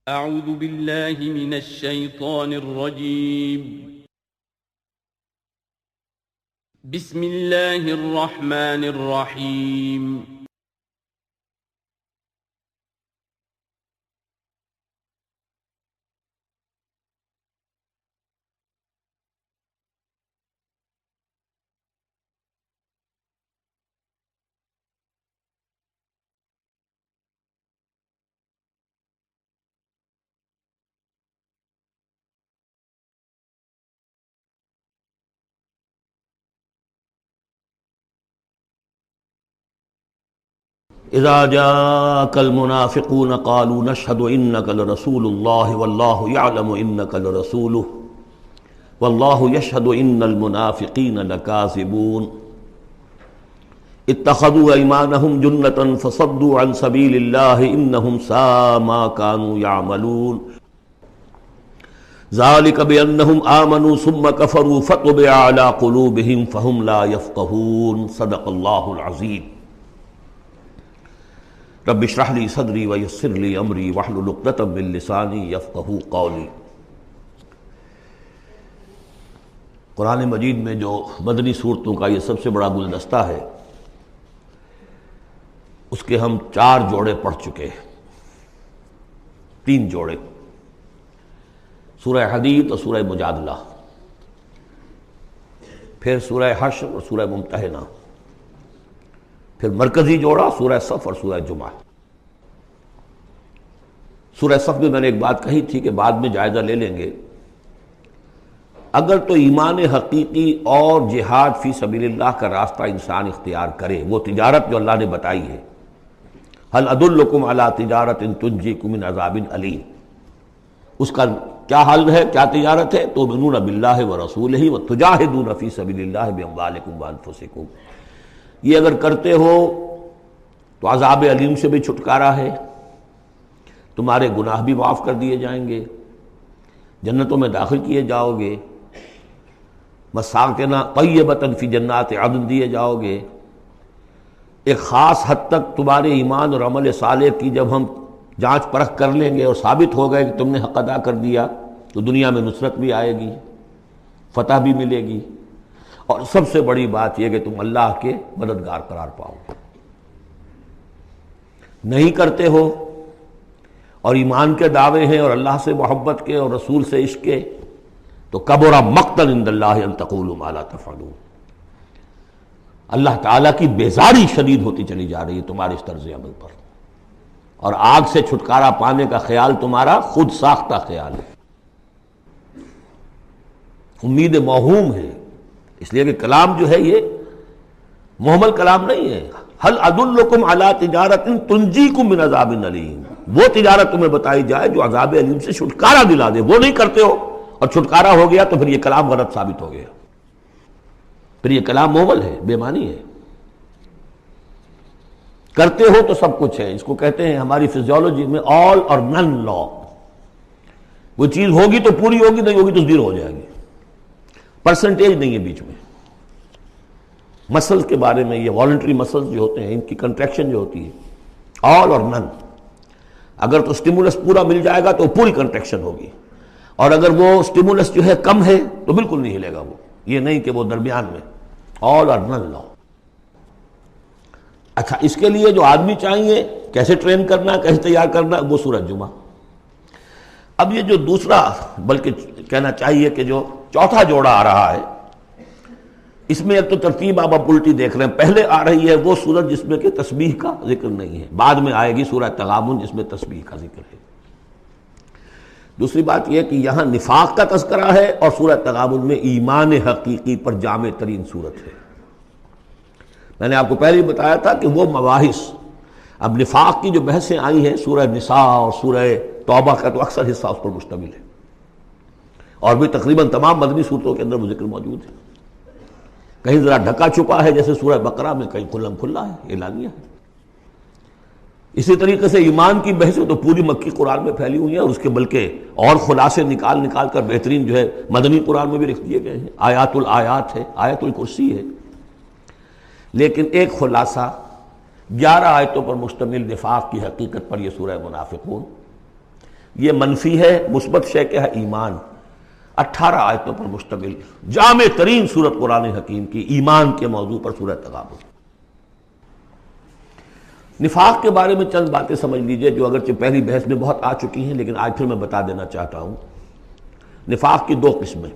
اعوذ باللہ من الشیطان الرجیم بسم اللہ الرحمن الرحیم اذا جاءك المنافقون قالوا نشهد انك لرسول الله والله يعلم انك لرسوله والله يشهد ان المنافقين لكاذبون اتخذوا ايمانهم جنة فصدوا عن سبيل الله انهم ساء ما كانوا يعملون ذلك بانهم امنوا ثم كفروا فطبع على قلوبهم فهم لا يفقهون صدق الله العظيم رب اشرح لي صدري ويسر لي امري واحلل عقدة من لساني يفقهوا قولي۔ قرآن مجید میں جو مدنی صورتوں کا یہ سب سے بڑا گلدستہ ہے، اس کے ہم 4 جوڑے پڑھ چکے ہیں، 3 جوڑے، سورہ حدید اور سورہ مجادلہ، پھر سورہ حشر اور سورہ ممتحنہ، پھر مرکزی جوڑا سورہ صف اور سورہ جمعہ۔ سورہ صف میں نے ایک بات کہی تھی کہ بعد میں جائزہ لے لیں گے، اگر تو ایمان حقیقی اور جہاد فی سبیل اللہ کا راستہ انسان اختیار کرے، وہ تجارت جو اللہ نے بتائی ہے، هل ادلکم علی تجارت تنجیکم من عذاب علیم، اس کا کیا حل ہے، کیا تجارت ہے؟ تؤمنون باللہ ورسولہ وتجاہدون فی سبیل اللہ باموالکم وانفسکم، یہ اگر کرتے ہو تو عذاب علیم سے بھی چھٹکارا ہے، تمہارے گناہ بھی معاف کر دیے جائیں گے، جنتوں میں داخل کیے جاؤ گے، مساکن طیبۃ فی جنات عدن دیے جاؤ گے۔ ایک خاص حد تک تمہارے ایمان اور عمل صالح کی جب ہم جانچ پرکھ کر لیں گے اور ثابت ہو گئے کہ تم نے حق ادا کر دیا، تو دنیا میں نصرت بھی آئے گی، فتح بھی ملے گی، اور سب سے بڑی بات یہ کہ تم اللہ کے مددگار قرار پاؤ گے۔ نہیں کرتے ہو اور ایمان کے دعوے ہیں اور اللہ سے محبت کے اور رسول سے عشق کے، تو کبر مقتا عند اللہ ان تقولوا ما لا تفعلون، اللہ تعالیٰ کی بیزاری شدید ہوتی چلی جا رہی ہے تمہارے اس طرز عمل پر، اور آگ سے چھٹکارا پانے کا خیال تمہارا خود ساختہ خیال ہے، امید موہوم ہے، اس لیے کہ کلام جو ہے یہ محمل کلام نہیں ہے۔ هل ادلکم علی تجارت تنجیکم من عذاب علیم، وہ تجارت تمہیں بتائی جائے جو عذاب علیم سے چھٹکارا دلا دے، وہ نہیں کرتے ہو اور چھٹکارا ہو گیا تو پھر یہ کلام غلط ثابت ہو گیا، پھر یہ کلام محمل ہے، بے معنی ہے۔ کرتے ہو تو سب کچھ ہے، اس کو کہتے ہیں ہماری فزیولوجی میں آل اور نن لا، وہ چیز ہوگی تو پوری ہوگی، نہیں ہوگی تو زیرو ہو جائے گی، پرسنٹیج نہیں ہے بیچ میں۔ مسلز کے بارے میں، یہ والنٹری مسلز جو ہوتے ہیں، ان کی کنٹریکشن جو ہوتی ہے آل اور نن، اگر تو سٹیمولس پورا مل جائے گا تو پوری کنٹریکشن ہوگی، اور اگر وہ سٹیمولس جو ہے کم ہے تو بالکل نہیں ہلے گا وہ، یہ نہیں کہ وہ درمیان میں، آل اور نن لا۔ اچھا، اس کے لیے جو آدمی چاہیے کیسے ٹرین کرنا، کیسے تیار کرنا، وہ سورہ جمعہ۔ اب یہ جو دوسرا، بلکہ کہنا چاہیے کہ جو چوتھا جوڑا آ رہا ہے، اس میں ایک تو ترتیب آپ الٹی دیکھ رہے ہیں، پہلے آ رہی ہے وہ سورت جس میں کہ تسبیح کا ذکر نہیں ہے، بعد میں آئے گی سورہ تغابن جس میں تسبیح کا ذکر ہے۔ دوسری بات یہ کہ یہاں نفاق کا تذکرہ ہے، اور سورہ تغابن میں ایمان حقیقی پر جامع ترین سورت ہے۔ میں نے آپ کو پہلے ہی بتایا تھا کہ وہ مباحث، اب نفاق کی جو بحثیں آئی ہیں سورہ نساء اور سورہ توبہ کا تو اکثر حصہ اس پر مشتمل ہے، اور بھی تقریباً تمام مدنی صورتوں کے اندر وہ ذکر موجود ہے، کہیں ذرا ڈھکا چھپا ہے جیسے سورہ بقرہ میں، کہیں کھلم کھلا ہے، اعلانیہ ہے۔ اسی طریقے سے ایمان کی بحثیں تو پوری مکی قرآن میں پھیلی ہوئی ہیں، اور اس کے بلکہ اور خلاصے نکال نکال کر بہترین جو ہے مدنی قرآن میں بھی لکھ دیے گئے ہیں، آیات الآیات ہے، آیت الکرسی ہے۔ لیکن ایک خلاصہ 11 آیتوں پر مشتمل نفاق کی حقیقت پر یہ سورہ منافقون، یہ منفی ہے، مثبت شے کیا ہے؟ ایمان۔ 18 آیتوں پر مشتمل جامع ترین سورت قرآن حکیم کی ایمان کے موضوع پر سورہ تغابن۔ نفاق کے بارے میں چند باتیں سمجھ لیجئے جو اگرچہ پہلی بحث میں بہت آ چکی ہیں، لیکن آج پھر میں بتا دینا چاہتا ہوں۔ نفاق کی 2 قسمیں،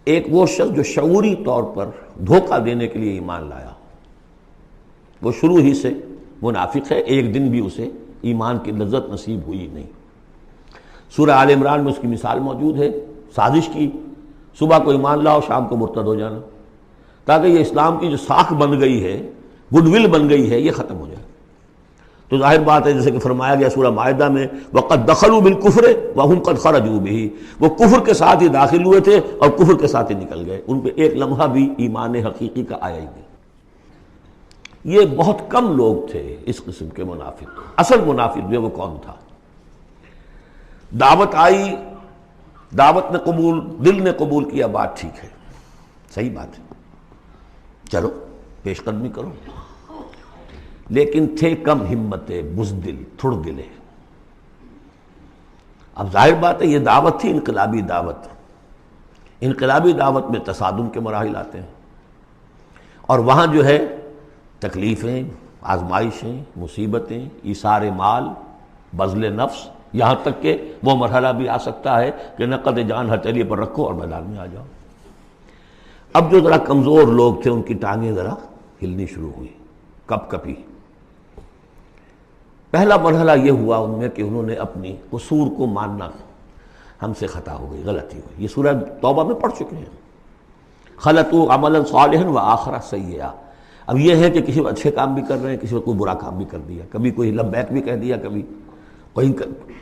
ایک وہ شخص جو شعوری طور پر دھوکہ دینے کے لیے ایمان لایا، وہ شروع ہی سے منافق ہے، ایک دن بھی اسے ایمان کی لذت نصیب ہوئی نہیں۔ سورہ آل عمران میں اس کی مثال موجود ہے، سازش کی، صبح کو ایمان لاؤ، شام کو مرتد ہو جانا، تاکہ یہ اسلام کی جو ساکھ بن گئی ہے، گڈ ول بن گئی ہے، یہ ختم ہو جائے۔ تو ظاہر بات ہے جیسے کہ فرمایا گیا سورہ مائدہ میں وَقَدْ دَخَلُوا بِالْكُفْرِ وَهُمْ قَدْ خَرَجُوا بِهِ، وہ کفر کے ساتھ ہی داخل ہوئے تھے اور کفر کے ساتھ ہی نکل گئے، ان پہ ایک لمحہ بھی ایمان حقیقی کا آیا ہی نہیں۔ یہ بہت کم لوگ تھے اس قسم کے منافق۔ اصل منافق جو وہ کون تھا؟ دعوت آئی، دعوت نے قبول، دل نے قبول کیا، بات ٹھیک ہے، صحیح بات ہے، چلو پیش قدمی کرو، لیکن تھے کم ہمتیں، بزدل، تھڑ دلے۔ اب ظاہر بات ہے یہ دعوت تھی انقلابی دعوت، انقلابی دعوت میں تصادم کے مراحل آتے ہیں، اور وہاں جو ہے تکلیفیں، آزمائشیں، مصیبتیں، ایثار مال، بذل نفس، یہاں تک کہ وہ مرحلہ بھی آ سکتا ہے کہ نقد جان ہتھیلی پر رکھو اور میدان میں آ جاؤ۔ اب جو ذرا کمزور لوگ تھے ان کی ٹانگیں ذرا ہلنی شروع ہوئی، کپ کپی۔ پہلا مرحلہ یہ ہوا ان میں کہ انہوں نے اپنی قصور کو ماننا، ہم سے خطا ہو گئی، غلطی ہوئی۔ یہ سورہ توبہ میں پڑھ چکے ہیں، خلطوا عملا صالحا وآخر سیئا۔ اب یہ ہے کہ کسی اچھے کام بھی کر رہے ہیں، کسی وقت کوئی برا کام بھی کر دیا، کبھی کوئی لبیک بھی کہہ دیا، کبھی کوئی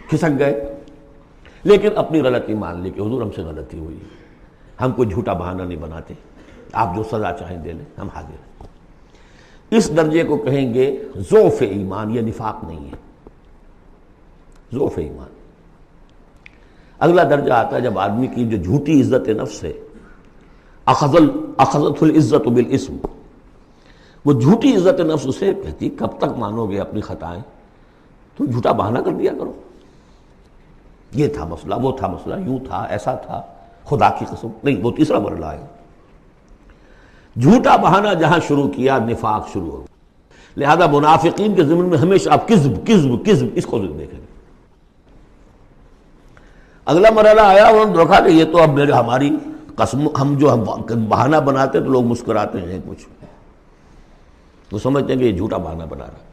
کھسک گئے، لیکن اپنی غلطی مان لی کہ حضور ہم سے غلطی ہوئی، ہم کوئی جھوٹا بہانہ نہیں بناتے، آپ جو سزا چاہیں دے لیں، ہم حاضر ہیں۔ اس درجے کو کہیں گے ضعف ایمان، یہ نفاق نہیں ہے، ضعف ایمان۔ اگلا درجہ آتا ہے جب آدمی کی جو جھوٹی عزت نفس ہے، اخذت العزت بالاسم، وہ جھوٹی عزت نفس اسے کہتی کب تک مانو گے اپنی خطائیں، تو جھوٹا بہانہ کر دیا کرو، یہ تھا مسئلہ، وہ تھا مسئلہ، یوں تھا، ایسا تھا، خدا کی قسم نہیں۔ وہ تیسرا مرحلہ ہے، جھوٹا بہانہ جہاں شروع کیا نفاق شروع ہو۔ لہذا منافقین کے ضمن میں ہمیشہ آپ کذب کذب کذب اس کو دیکھیں گے۔ اگلا مرحلہ آیا، انہوں نے دیکھا کہ یہ تو اب ہماری قسم، ہم جو بہانہ بناتے تو لوگ مسکراتے ہیں، کچھ وہ سمجھتے ہیں کہ یہ جھوٹا بہانہ بنا رہا ہے،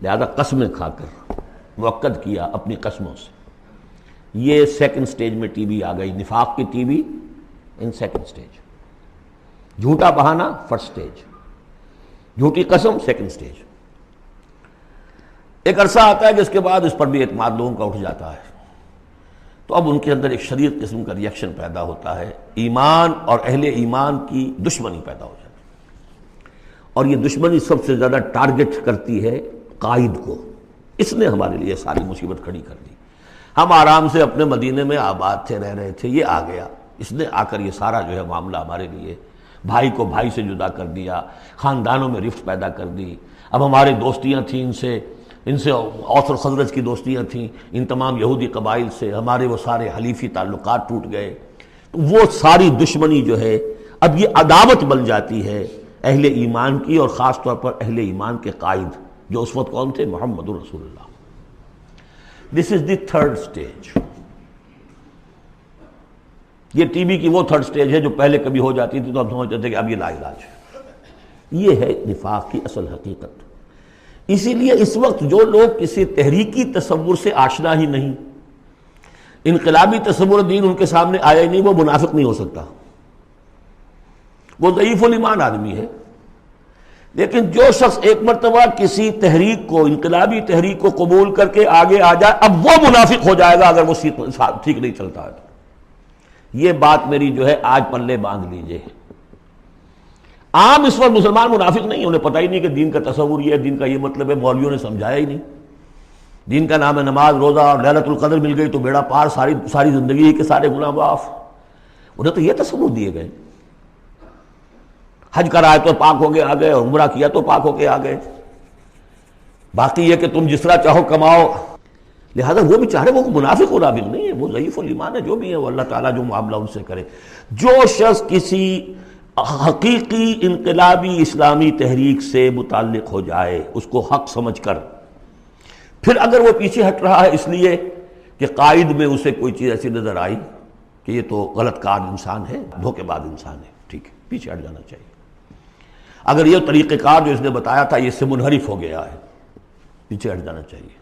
لہذا قسمیں کھا کر مؤکد کیا اپنی قسموں سے۔ یہ سیکنڈ سٹیج میں ٹی وی آ گئی، نفاق کی T V in second stage, جھوٹا بہانہ فرسٹ سٹیج، جھوٹی قسم سیکنڈ سٹیج۔ ایک عرصہ آتا ہے کہ اس کے بعد اس پر بھی اعتماد لوگوں کا اٹھ جاتا ہے، تو اب ان کے اندر ایک شدید قسم کا ریئیکشن پیدا ہوتا ہے، ایمان اور اہل ایمان کی دشمنی پیدا ہو جاتی ہے، اور یہ دشمنی سب سے زیادہ ٹارگٹ کرتی ہے قائد کو۔ اس نے ہمارے لیے ساری مصیبت کھڑی کر دی، ہم آرام سے اپنے مدینے میں آباد تھے، رہ رہے تھے، یہ آ گیا، اس نے آ کر یہ سارا جو ہے معاملہ ہمارے لیے، بھائی کو بھائی سے جدا کر دیا، خاندانوں میں رفت پیدا کر دی۔ اب ہماری دوستیاں تھیں ان سے اوس اور خزرج کی دوستیاں تھیں، ان تمام یہودی قبائل سے ہمارے وہ سارے حلیفی تعلقات ٹوٹ گئے، تو وہ ساری دشمنی جو ہے اب یہ عداوت بن جاتی ہے اہل ایمان کی، اور خاص طور پر اہل ایمان کے قائد جو اس وقت کون تھے؟ محمد رسول اللہ۔ دس از دی تھرڈ سٹیج۔ یہ ٹی بی کی وہ تھرڈ سٹیج ہے جو پہلے کبھی ہو جاتی تھی تو ہم سمجھتے تھے کہ اب یہ لا علاج ہے۔ یہ ہے نفاق کی اصل حقیقت۔ اسی لیے اس وقت جو لوگ کسی تحریکی تصور سے آشنا ہی نہیں، انقلابی تصور دین ان کے سامنے آیا ہی نہیں، وہ منافق نہیں ہو سکتا، وہ ضعیف الایمان آدمی ہے۔ لیکن جو شخص ایک مرتبہ کسی تحریک کو، انقلابی تحریک کو قبول کر کے آگے آ جائے، اب وہ منافق ہو جائے گا اگر وہ ٹھیک نہیں چلتا ہے۔ یہ بات میری جو ہے آج پلے باندھ لیجئے۔ عام اس وقت مسلمان منافق نہیں، انہیں پتہ ہی نہیں کہ دین کا تصور یہ ہے، دین کا یہ مطلب ہے، مولویوں نے سمجھایا ہی نہیں۔ دین کا نام ہے نماز، روزہ، اور لیلۃ القدر مل گئی تو بیڑا پار، ساری زندگی کے سارے گناہ معاف۔ انہیں تو یہ تصور دیے گئے، حج کرائے تو پاک ہو کے آ گئے، اور عمرہ کیا تو پاک ہو کے آ گئے، باقی یہ کہ تم جس طرح چاہو کماؤ۔ لہذا وہ بیچارے وہ منافق نہیں ہے، وہ ضعیف الایمان ہے، جو بھی ہے وہ اللہ تعالیٰ جو معاملہ ان سے کرے۔ جو شخص کسی حقیقی انقلابی اسلامی تحریک سے متعلق ہو جائے اس کو حق سمجھ کر، پھر اگر وہ پیچھے ہٹ رہا ہے اس لیے کہ قائد میں اسے کوئی چیز ایسی نظر آئی کہ یہ تو غلط کار انسان ہے، دھوکے باز انسان ہے، ٹھیک ہے، پیچھے ہٹ جانا چاہیے۔ اگر یہ طریقہ کار جو اس نے بتایا تھا یہ اس سے منحرف ہو گیا ہے، پیچھے ہٹ جانا چاہیے۔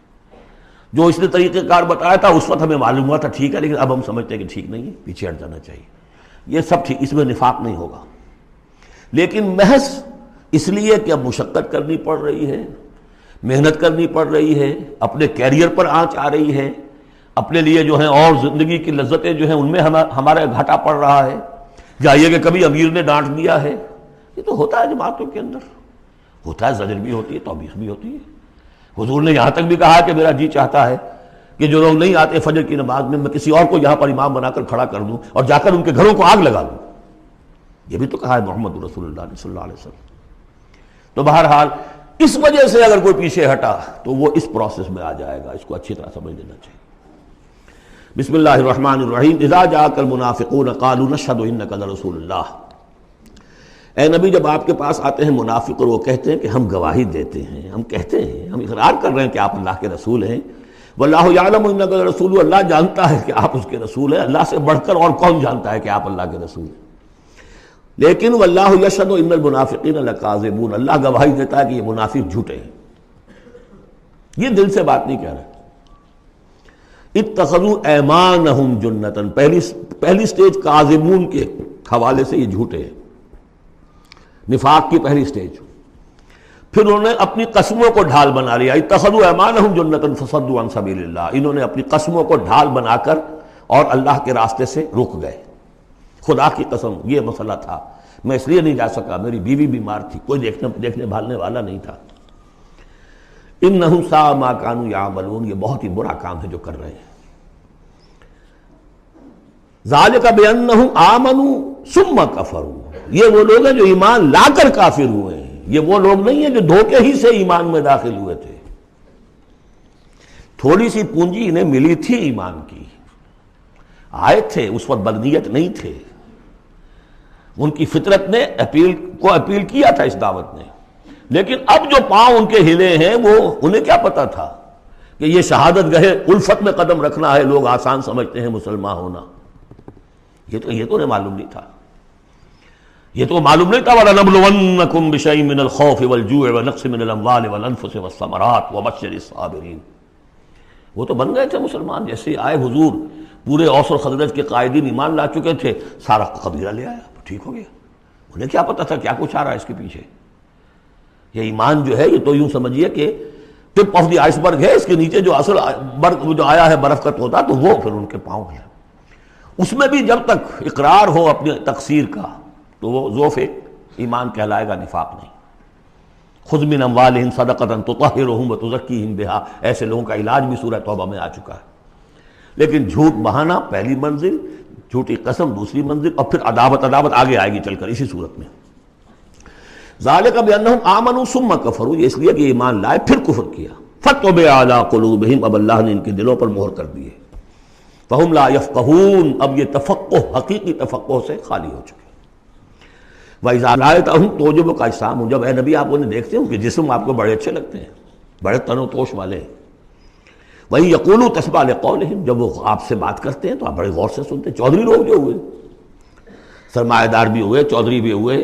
جو اس نے طریقہ کار بتایا تھا اس وقت ہمیں معلوم ہوا تھا ٹھیک ہے، لیکن اب ہم سمجھتے ہیں کہ ٹھیک نہیں ہے، پیچھے ہٹ جانا چاہیے۔ یہ سب ٹھیک، اس میں نفاق نہیں ہوگا، لیکن محض اس لیے کہ اب مشقت کرنی پڑ رہی ہے، محنت کرنی پڑ رہی ہے، اپنے کیریئر پر آنچ آ رہی ہے، اپنے لیے جو ہیں اور زندگی کی لذتیں جو ہیں ان میں ہمارا گھاٹا پڑ رہا ہے، یا یہ کہ کبھی امیر نے ڈانٹ دیا ہے، یہ تو ہوتا ہے جماعتوں کے اندر، ہوتا ہے، زجر بھی ہوتی ہے، توبیخ بھی ہوتی ہے۔ حضور نے یہاں تک بھی کہا کہ میرا جی چاہتا ہے کہ جو لوگ نہیں آتے فجر کی نماز میں کسی اور کو یہاں پر امام بنا کر کھڑا کر دوں اور جا کر ان کے گھروں کو آگ لگا دوں، یہ بھی تو کہا ہے محمد رسول اللہ صلی اللہ علیہ وسلم۔ تو بہرحال اس وجہ سے اگر کوئی پیچھے ہٹا تو وہ اس پروسیس میں آ جائے گا، اس کو اچھی طرح سمجھ لینا چاہیے۔ بسم اللہ الرحمن الرحیم، اذا جاءک المنافقون قالوا نشهد انک لرسول اللہ۔ اے نبی جب آپ کے پاس آتے ہیں منافق اور وہ کہتے ہیں کہ ہم گواہی دیتے ہیں، ہم کہتے ہیں، ہم اقرار کر رہے ہیں کہ آپ اللہ کے رسول ہیں، واللہ یعلم انک لرسول، اللہ جانتا ہے کہ آپ اس کے رسول ہیں، اللہ سے بڑھ کر اور کون جانتا ہے کہ آپ اللہ کے رسول ہیں، لیکن واللہ یشہد ان المنافقین لکاذبون، اللہ گواہی دیتا ہے کہ یہ منافق جھوٹے ہیں، یہ دل سے بات نہیں کہہ رہے۔ اتخذوا ایمانہم جنۃ، پہلی سٹیج کاذبون کے حوالے سے یہ جھوٹے ہیں، نفاق کی پہلی سٹیج۔ پھر انہوں نے اپنی قسموں کو ڈھال بنا لیا، اتخذوا ایمانہم جنۃ فصدوا عن سبیل اللہ، انہوں نے اپنی قسموں کو ڈھال بنا کر اور اللہ کے راستے سے رک گئے۔ خدا کی قسم یہ مسئلہ تھا، میں اس لیے نہیں جا سکا، میری بیوی بیمار تھی، کوئی دیکھنے بھالنے والا نہیں تھا۔ انہم ساء ما کانوا یعملون، یہ بہت ہی برا کام ہے جو کر رہے ہیں۔ ذالک بانہم آمنوا ثم کفروا، یہ وہ لوگ ہیں جو ایمان لا کر کافر ہوئے ہیں، یہ وہ لوگ نہیں ہیں جو دھوکے ہی سے ایمان میں داخل ہوئے تھے۔ تھوڑی سی پونجی انہیں ملی تھی ایمان کی، آئے تھے، اس وقت بدنیت نہیں تھے، ان کی فطرت نے اپیل کیا تھا اس دعوت نے، لیکن اب جو پاؤں ان کے ہلے ہیں وہ انہیں کیا پتا تھا کہ یہ شہادت گاہ الفت میں قدم رکھنا ہے، لوگ آسان سمجھتے ہیں مسلمان ہونا، یہ تو انہیں معلوم نہیں تھا، یہ تو معلوم نہیں تھا۔ وَلَنَبْلُوَنَّكُمْ بِشَيْءٍ مِّنَ الْخَوْفِ وَالْجُوعِ وَنَقْصٍ مِّنَ الْأَمْوَالِ وَالْأَنفُسِ وَالثَّمَرَاتِ وَبَشِّرِ الصَّابِرِينَ، وہ تو بن گئے تھے مسلمان، جیسے آئے حضور، پورے اوس اور خزرج کے قائدین ایمان لا چکے تھے، سارا قبیلہ لے آیا، ٹھیک ہو گیا، انہیں کیا پتا تھا کیا کچھ آ رہا ہے اس کے پیچھے۔ یہ ایمان جو ہے یہ تو یوں سمجھیے کہ ٹپ آف دی آئس برگ ہے، اس کے نیچے جو اصل برگ جو آیا ہے برف کا توتا، تو وہ پھر ان کے پاؤں ہے، اس میں بھی جب تک اقرار ہو اپنی تقصیر کا تو وہ ذوف ایمان کہلائے گا، نفاق نہیں۔ خذ من اموالہم صدقۃ تطہرہم وتزکیہم بہا، ایسے لوگوں کا علاج بھی سورہ توبہ میں آ چکا ہے۔ لیکن جھوٹ بہانا پہلی منزل، جھوٹی قسم دوسری منزل، اور پھر عداوت آگے آئے گی چل کر اسی صورت میں۔ ذالک بانہم آمنوا ثم کفروا، یہ اس لیے کہ ایمان لائے پھر کفر کیا۔ فطبع علی قلوبہم، اب اللہ نے ان کے دلوں پر مہر کر دی ہے۔ فہم لا یفقہون، اب یہ تفقہ حقیقی تفقہ سے خالی ہو چکے۔ وَإِذَا رَأَيْتَهُمْ تُعْجِبُكَ أَجْسَامُهُمْ، جب اے نبی آپ انہیں دیکھتے ہو کہ جسم آپ کو بڑے اچھے لگتے ہیں، بڑے تن و توش والے ہیں۔ وَإِن يَقُولُوا تَسْمَعْ لِقَوْلِهِمْ، جب وہ آپ سے بات کرتے ہیں تو آپ بڑے غور سے سنتے ہیں۔ چودھری لوگ جو ہوئے، سرمایہ دار بھی ہوئے، چودھری بھی ہوئے،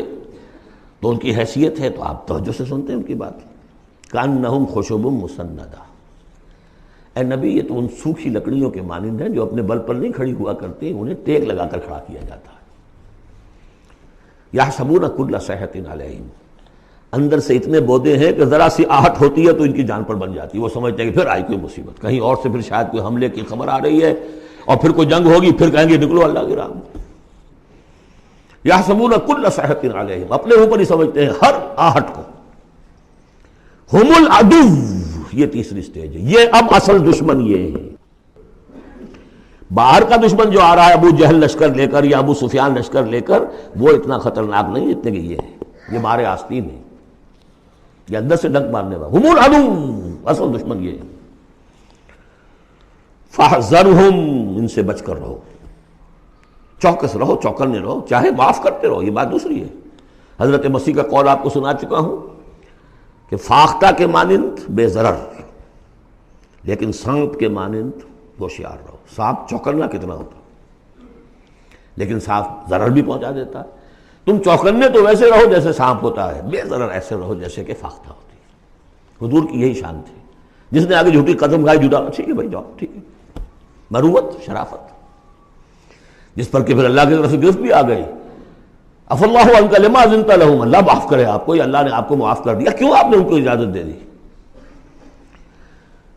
تو ان کی حیثیت ہے تو آپ توجہ سے سنتے ہیں ان کی بات۔ كَأَنَّهُمْ خُشُبٌ مُّسَنَّدَةٌ، اے نبی یہ تو ان سوکھی لکڑیوں کے مانند ہیں جو اپنے بل پر نہیں کھڑی ہوا کرتی، انہیں ٹیک لگا کر کھڑا کیا جاتا ہے۔ یحسبون کل صیحۃ علیہم، اندر سے اتنے بودے ہیں کہ ذرا سی آہٹ ہوتی ہے تو ان کی جان پر بن جاتی ہے، وہ سمجھتے ہیں کہ پھر آئی کوئی مصیبت، کہیں اور سے پھر شاید کوئی حملے کی خبر آ رہی ہے، اور پھر کوئی جنگ ہوگی، پھر کہیں گے نکلو اللہ کی راہ میں۔ یحسبون کل صیحۃ علیہم، اپنے اوپر ہی سمجھتے ہیں ہر آہٹ کو۔ ہم العدو، یہ تیسری سٹیج ہے، یہ اب اصل دشمن یہ ہے۔ باہر کا دشمن جو آ رہا ہے ابو جہل لشکر لے کر یا ابو سفیان لشکر لے کر، وہ اتنا خطرناک نہیں جتنے کہ یہ ہے، یہ مارے آستین ہے، یہ اندر سے ڈنک مارنے والا۔ ہم العدو، اصل دشمن یہ ہے۔ فاحذرہم، ان سے بچ کر رہو، چوکس رہو، چوکنے رہو، چاہے معاف کرتے رہو، یہ بات دوسری ہے۔ حضرت مسیح کا قول آپ کو سنا چکا ہوں کہ فاختہ کے مانند بے ضرر، لیکن سانپ کے مانند ہوشیار رہو۔ سانپ چوکنا کتنا ہوتا، لیکن سانپ ضرر بھی پہنچا دیتا ہے۔ تم چوکنے تو ویسے رہو جیسے سانپ ہوتا ہے، بے ضرر ایسے رہو جیسے کہ فاختہ ہوتی ہے۔ حضور کی یہی شان تھی۔ جس نے آگے جھوٹی قدم کھائی، جھوٹا ٹھیک ہے بھائی جاؤ، ٹھیک ہے، مروت، شرافت۔ جس پر کہ پھر اللہ کی طرف سے گرفت بھی آ گئی، عفو اللہ عنک لما اذنت لہم، اللہ معاف کرے آپ کو، یا اللہ نے آپ کو معاف کر دیا، کیوں آپ نے ان کو اجازت دے دی؟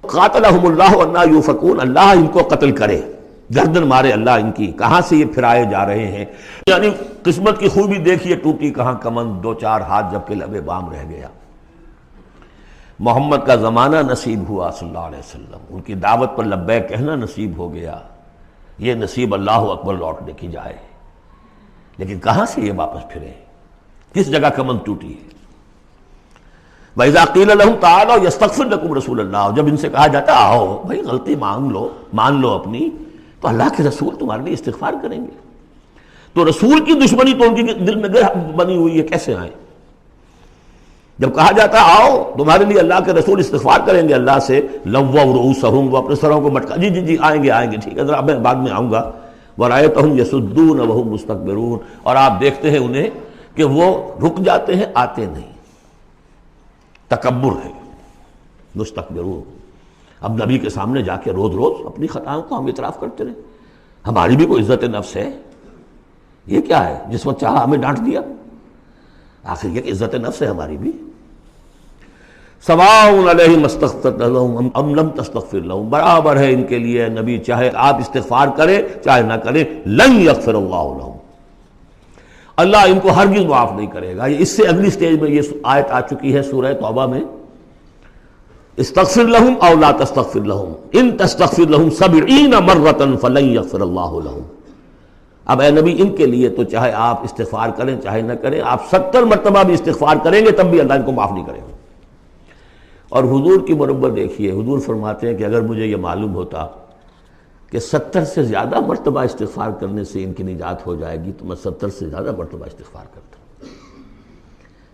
قاتلہم اللہ انا یوفکون، اللہ ان کو قتل کرے، گردن مارے اللہ ان کی، کہاں سے یہ پھرائے جا رہے ہیں۔ یعنی قسمت کی خوبی دیکھیے، ٹوٹی کہاں کمند، دو چار ہاتھ جب کہ لبے بام رہ گیا۔ محمد کا زمانہ نصیب ہوا صلی اللہ علیہ وسلم، ان کی دعوت پر لبیک کہنا نصیب ہو گیا، یہ نصیب اللہ اکبر لوٹنے کی جائے، لیکن کہاں سے یہ واپس پھرے، کس جگہ کمند ٹوٹی ہے۔ وَإِذَا قِيلَ لَهُمْ تَعَالَوْا يَسْتَغْفِرْ لَكُمْ رَسُولُ اللَّهُ، جب ان سے کہا جاتا آؤ بھائی غلطی مان لو اپنی، تو اللہ کے رسول تمہارے لیے استغفار کریں گے۔ تو رسول کی دشمنی تو ان کے دل میں بنی ہوئی ہے، کیسے آئیں؟ جب کہا جاتا آؤ تمہارے لیے اللہ کے رسول استغفار کریں گے اللہ سے، لووا رؤوسہم، وہ اپنے سروں کو مٹکا، جی جی جی آئیں گے ٹھیک ہے، ذرا میں بعد میں آؤں گا۔ ورأیتہم یصدون وہم مستکبرون، اور آپ دیکھتے ہیں انہیں کہ وہ رک جاتے ہیں، آتے نہیں، تکبر ہے، مستکبرون۔ اب نبی کے سامنے جا کے روز روز اپنی خطاؤں کو ہم اعتراف کرتے رہے، ہماری بھی کوئی عزت نفس ہے؟ یہ کیا ہے جس وقت چاہا ہمیں ڈانٹ دیا؟ آخر یہ کہ عزت نفس ہے ہماری بھی۔ سواء علیہم استغفرت لہم ام لم تستغفر لہم، برابر ہے ان کے لیے نبی، چاہے آپ استغفار کریں چاہے نہ کریں، لن یغفر اللہ لہم، اللہ ان کو ہرگز معاف نہیں کرے گا۔ اس سے اگلی سٹیج میں یہ آیت آ چکی ہے سورہ توبہ میں، استغفر لہم او لا تستغفر لہم ان تستغفر لہم 70 مرۃ فلن یغفر اللہ لہم۔ اب اے نبی ان کے لیے تو چاہے آپ استغفار کریں چاہے نہ کریں، آپ 70 مرتبہ بھی استغفار کریں گے تب بھی اللہ ان کو معاف نہیں کرے گا۔ اور حضور کی مربت دیکھیے، حضور فرماتے ہیں کہ اگر مجھے یہ معلوم ہوتا کہ 70 سے زیادہ مرتبہ استغفار کرنے سے ان کی نجات ہو جائے گی تو میں 70 سے زیادہ مرتبہ استغفار کرتا،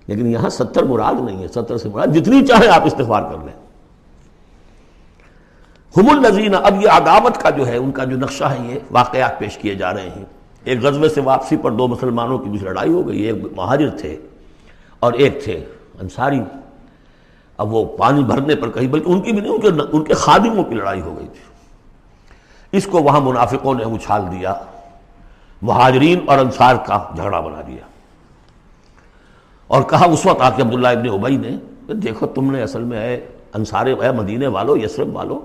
لیکن یہاں 70 مراد نہیں ہے، 70 سے مراد جتنی چاہے آپ استغفار کر لیں۔ ہم الذین، اب یہ عداوت کا جو ہے ان کا جو نقشہ ہے، یہ واقعات پیش کیے جا رہے ہیں۔ ایک غزوے سے واپسی پر دو مسلمانوں کی بیچ لڑائی ہو گئی، ایک مہاجر تھے اور ایک تھے انصاری۔ اب وہ پانی بھرنے پر کہیں، بلکہ ان کی بھی نہیں، ان کے خادموں کی لڑائی ہو گئی تھی۔ اس کو وہاں منافقوں نے اچھال دیا، مہاجرین اور انصار کا جھگڑا بنا دیا، اور کہا اس وقت آ کے عبداللہ ابن ابی نے، دیکھو تم نے اصل میں اے انصار، اے مدینے والو، یثرب والو،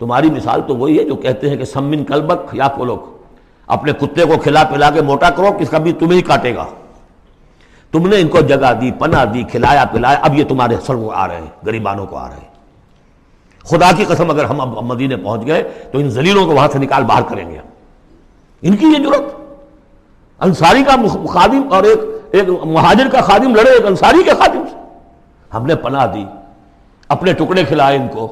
تمہاری مثال تو وہی ہے جو کہتے ہیں کہ سمن کلبک یا کلوک، اپنے کتے کو کھلا پلا کے موٹا کرو، کس کا بھی تمہیں ہی کاٹے گا۔ تم نے ان کو جگہ دی، پناہ دی، کھلایا پلایا، اب یہ تمہارے سر کو آ رہے ہیں، غریبانوں کو آ رہے ہیں۔ خدا کی قسم اگر ہم اب مدینے پہنچ گئے تو ان ذلیلوں کو وہاں سے نکال باہر کریں گے۔ ان کی یہ جرت، انصاری کا خادم اور ایک مہاجر کا خادم لڑے ایک انصاری کے خادم سے، ہم نے پناہ دی، اپنے ٹکڑے کھلائے، ان کو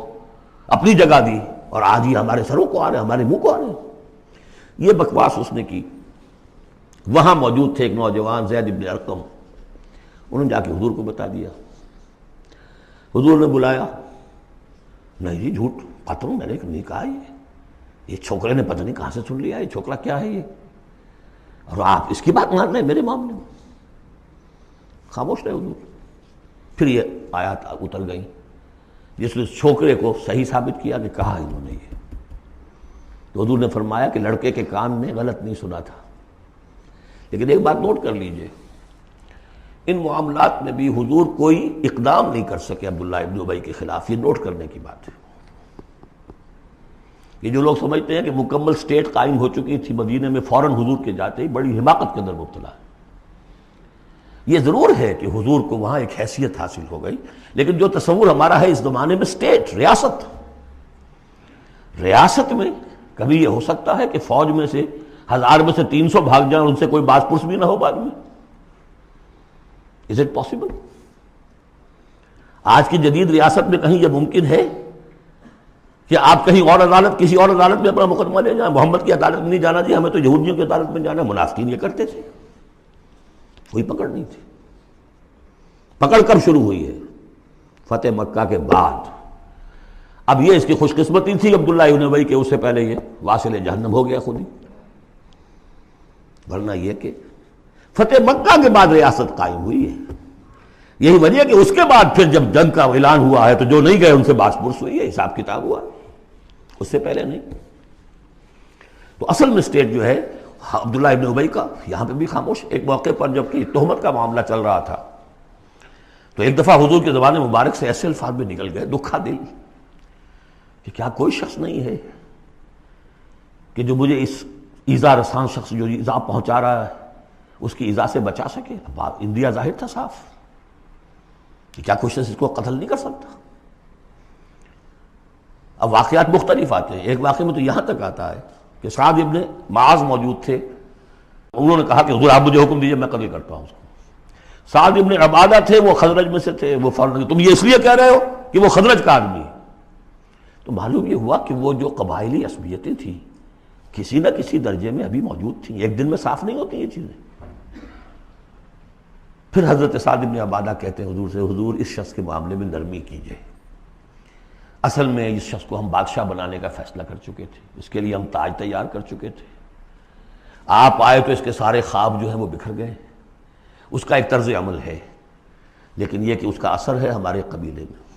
اپنی جگہ دی، اور آج ہی ہمارے سروں کو آ رہے ہیں، ہمارے منہ کو آ رہے ہیں۔ یہ بکواس اس نے کی۔ وہاں موجود تھے ایک نوجوان زید بن ارقم، انہوں نے جا کے حضور کو بتا دیا۔ حضور نے بلایا، نہیں جی جھوٹ قطر میں نے نہیں کہا، یہ چھوکرے نے پتہ نہیں کہاں سے سن لیا، یہ چھوکرا کیا ہے یہ، اور آپ اس کی بات مان رہے ہیں میرے معاملے میں۔ خاموش رہے حضور۔ پھر یہ آیات اتر گئیں جس نے چھوکرے کو صحیح ثابت کیا کہ کہا انہوں نے یہ۔ تو حضور نے فرمایا کہ لڑکے کے کان نے غلط نہیں سنا تھا، لیکن ایک بات نوٹ کر لیجئے، ان معاملات میں بھی حضور کوئی اقدام نہیں کر سکے عبداللہ ابن ابی کے خلاف، یہ نوٹ کرنے کی بات ہے۔ یہ جو لوگ سمجھتے ہیں کہ مکمل سٹیٹ قائم ہو چکی تھی مدینے میں، فوراً حضور کے جاتے ہی بڑی حماقت کے اندر مبتلا ہے۔ یہ ضرور ہے کہ حضور کو وہاں ایک حیثیت حاصل ہو گئی، لیکن جو تصور ہمارا ہے اس زمانے میں سٹیٹ، ریاست میں کبھی یہ ہو سکتا ہے کہ فوج میں سے 1000 میں سے 300 بھاگ جائیں، ان سے کوئی باز پرس بھی نہ ہو بعد میں؟ Is it possible؟ آج کی جدید ریاست میں کہیں یہ ممکن ہے کہ آپ کہیں اور عدالت کسی اور عدالت میں اپنا مقدمہ لے جائیں، محمد کی عدالت میں نہیں جانا جی، ہمیں تو یہودیوں کی عدالت میں جانا ہے۔ منافقین یہ کرتے تھے، کوئی پکڑ نہیں تھی۔ پکڑ کب شروع ہوئی ہے؟ فتح مکہ کے بعد۔ اب یہ اس کی خوش قسمتی تھی عبداللہ ابن ابی کہ اس سے پہلے یہ واصل جہنم ہو گیا خود ہی، ورنہ یہ کہ فتح مکہ کے بعد ریاست قائم ہوئی ہے۔ یہی وجہ کہ اس کے بعد پھر جب جنگ کا اعلان ہوا ہے تو جو نہیں گئے ان سے باس پرس ہوئی ہے، حساب کتاب ہوا، اس سے پہلے نہیں۔ تو اصل مسٹیک جو ہے عبداللہ ابن ابی کا، یہاں پہ بھی خاموش۔ ایک موقع پر جب کہ تہمت کا معاملہ چل رہا تھا تو ایک دفعہ حضور کے زبان مبارک سے ایسے الفاظ میں نکل گئے، دکھا دل، کہ کیا کوئی شخص نہیں ہے کہ جو مجھے اس ایذا رسان شخص جو ایذا پہنچا رہا ہے اس کی ایذا سے بچا سکے۔ بات انڈیا ظاہر تھا صاف کہ کیا کوئی شخص اس کو قتل نہیں کر سکتا۔ اب واقعات مختلف آتے ہیں، ایک واقعے میں تو یہاں تک آتا ہے کہ سعد ابن معاذ موجود تھے، انہوں نے کہا کہ حضور آپ مجھے حکم دیجئے میں قتل کرتا ہوں اس کو۔ سعد ابن عبادہ تھے، وہ خزرج میں سے تھے، وہ فوراً تم یہ اس لیے کہہ رہے ہو کہ وہ خزرج کا آدمی ہے۔ تو معلوم یہ ہوا کہ وہ جو قبائلی عصبیتیں تھیں کسی نہ کسی درجے میں ابھی موجود تھیں، ایک دن میں صاف نہیں ہوتی یہ چیزیں۔ پھر حضرت سعد ابن عبادہ کہتے ہیں حضور سے، حضور اس شخص کے معاملے میں نرمی کیجئے، اصل میں اس شخص کو ہم بادشاہ بنانے کا فیصلہ کر چکے تھے، اس کے لیے ہم تاج تیار کر چکے تھے، آپ آئے تو اس کے سارے خواب جو ہیں وہ بکھر گئے۔ اس کا ایک طرز عمل ہے لیکن یہ کہ اس کا اثر ہے ہمارے قبیلے میں۔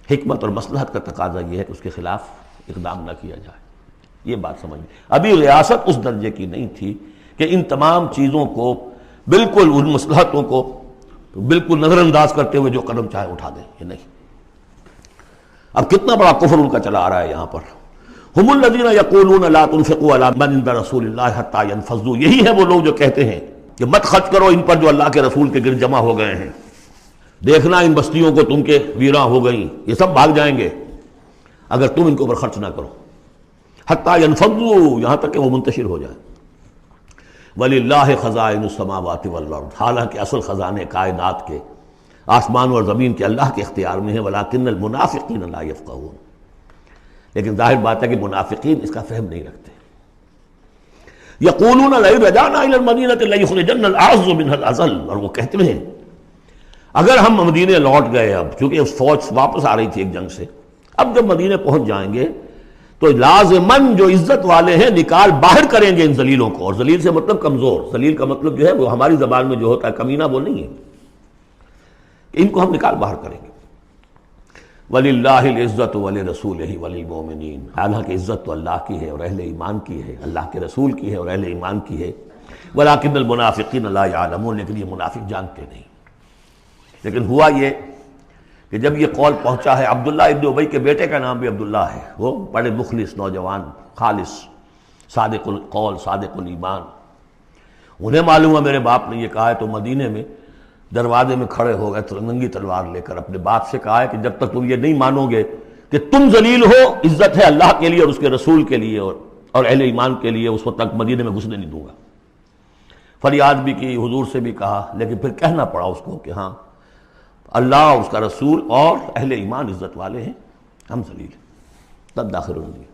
حکمت اور مصلحت کا تقاضا یہ ہے کہ اس کے خلاف اقدام نہ کیا جائے، یہ بات سمجھ۔ ابھی ریاست اس درجے کی نہیں تھی کہ ان تمام چیزوں کو بالکل، ان مصلحتوں کو بالکل نظر انداز کرتے ہوئے جو قدم چاہے اٹھا دیں، یہ نہیں۔ اب کتنا بڑا کفر ان کا چلا آ رہا ہے یہاں پر۔ ہم الذین یقولون لا تنفقوا علی من عند رسول اللہ حتی ینفضوا، یہی ہے وہ لوگ جو کہتے ہیں کہ مت خرچ کرو ان پر جو اللہ کے رسول کے گرد جمع ہو گئے ہیں، دیکھنا ان بستیوں کو تم کے ویراں ہو گئیں، یہ سب بھاگ جائیں گے اگر تم ان کے اوپر خرچ نہ کرو، حتی ینفضوا، یہاں تک کہ وہ منتشر ہو جائیں۔ وَلِلَّهِ خَزَائِنُ السَّمَاوَاتِ وَالْأَرْضِ، حالانکہ اصل خزانے کائنات کے، آسمان اور زمین کے اللہ کے اختیار میں ہیں، وَلَٰكِنَّ الْمُنَافِقِينَ لَا يَفْقَهُونَ، لیکن ظاہر بات ہے کہ منافقین اس کا فہم نہیں رکھتے۔ يَقُولُونَ لَئِن رَجَعْنَا إِلَى الْمَدِينَةِ لَيُخْرِجَنَّ الْأَعَزُّ مِنْهَا الْأَذَلَّ، اور وہ کہتے ہیں اگر ہم مدینے لوٹ گئے، اب چونکہ فوج واپس آ رہی تھی ایک جنگ سے، اب جب مدینے پہنچ جائیں گے تو لازماً جو عزت والے ہیں نکال باہر کریں گے ان ذلیلوں کو، اور ذلیل سے مطلب کمزور، ذلیل کا مطلب جو ہے وہ ہماری زبان میں جو ہوتا ہے کمینہ، وہ نہیں ہے، ان کو ہم نکال باہر کریں گے۔ وَلِلَّهِ الْعِزَّةُ وَلِرَسُولِهِ وَلِلْمُؤْمِنِينَ، حالانکہ عزت تو اللہ کی ہے اور اہل ایمان کی ہے، اللہ کے رسول کی ہے اور اہل ایمان کی ہے۔ وَلَٰكِنَّ الْمُنَافِقِينَ لَا يَعْلَمُونَ، لیکن یہ منافق جانتے نہیں۔ لیکن ہوا یہ کہ جب یہ قول پہنچا ہے، عبداللہ ابن ابی کے بیٹے کا نام بھی عبداللہ ہے، وہ بڑے مخلص نوجوان، خالص، صادق القول، صادق الایمان، انہیں معلوم ہے میرے باپ نے یہ کہا ہے، تو مدینے میں دروازے میں کھڑے ہو گئے ننگی تلوار لے کر، اپنے باپ سے کہا ہے کہ جب تک تم یہ نہیں مانو گے کہ تم ذلیل ہو، عزت ہے اللہ کے لیے اور اس کے رسول کے لیے اور اہل ایمان کے لیے، اس وقت تک مدینے میں گھسنے نہیں دوں گا۔ فریاد بھی کی، حضور سے بھی کہا، لیکن پھر کہنا پڑا اس کو کہ ہاں اللہ، اس کا رسول اور اہل ایمان عزت والے ہیں، ہم ذلیل ہیں، تب داخل ہونے دیا۔